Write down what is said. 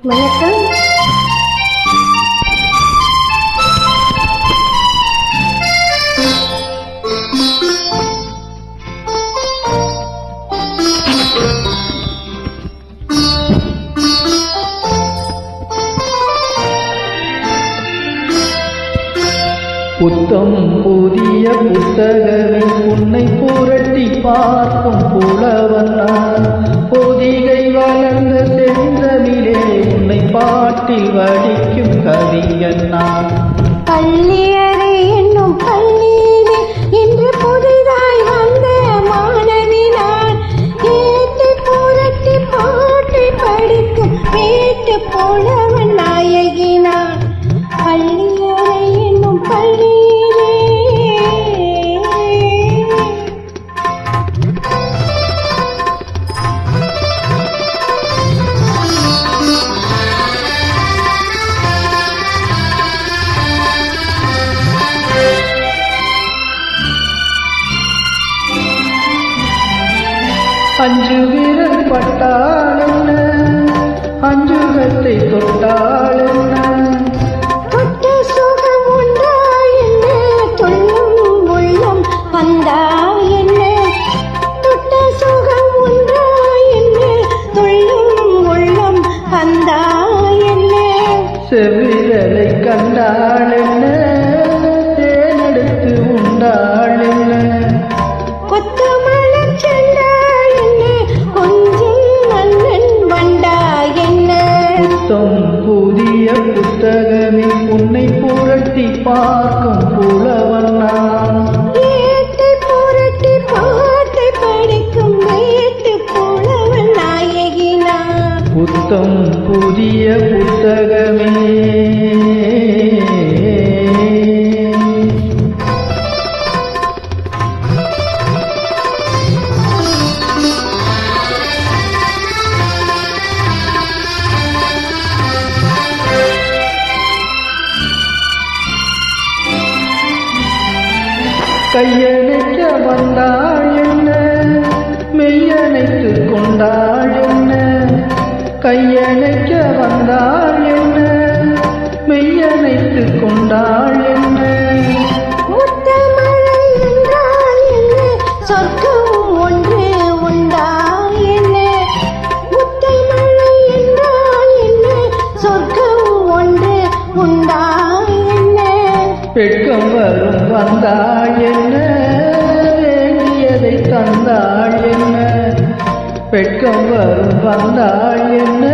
வணக்கம். புத்தம் புதிய புத்தகமே உன்னை புரட்டி பார்க்கும் புலவன் நான். பொதிகை வளர்ந்த செந்தமிழே உன்னை பாட்டில் வடிக்கும் கவிஞன் நான். பள்ளியறை என்னும் பள்ளியிலே இன்று புதிதாய் வந்த மாணவி நான். கேட்டு புரட்டி பாட்டை படிக்கும் கேட்டு புலவன் நாயகி நான். பள்ளியறை என்னும் பள்ளியிலே அஞ்சு விரல் பட்டால் என்ன, அஞ்சுகத்தை தொட்டால் என்ன, தொட்ட சுகம் உண்டா என்ன, துள்ளும் உள்ளம் வந்தா என்ன. தொட்ட சுகம் உண்டா என்ன, துள்ளும் உள்ளம் வந்தா என்ன. செவ்விரலை கண்டாள் என்ன, தேனெடுத்து உண்டாள் என்ன, கொத்தமலர் செண்டா என்ன, கொஞ்சம் மன்னன் வண்டா என்ன. புத்தம் புதிய புத்தகமே உன்னை புரட்டி பார்க்கும் புலவன் நான். ஏட்டை புரட்டி பாட்டை படிக்கும் வேட்டு புலவன் நாயகி நான். புத்தம் புதிய புத்தகமே. கையணைக்க வந்தாள் என்ன, மெய்யணைத்து கொண்டாள் என்ன, கையணைக்க வந்தாள் என்ன, மெய்யணைத்து கொண்டாள் என்ன. முத்தமழை என்றால் என்ன, சொர்க்கம் ஒன்று உண்டா என்ன. முத்தமழை என்றால் என்ன, சொர்க்கம் ஒன்று உண்டா என்ன. வெட்கம் வரும் வந்தாள் என்ன, வேண்டியதை தந்தாள் என்ன, வெட்கம் வரும் வந்தாள் என்ன,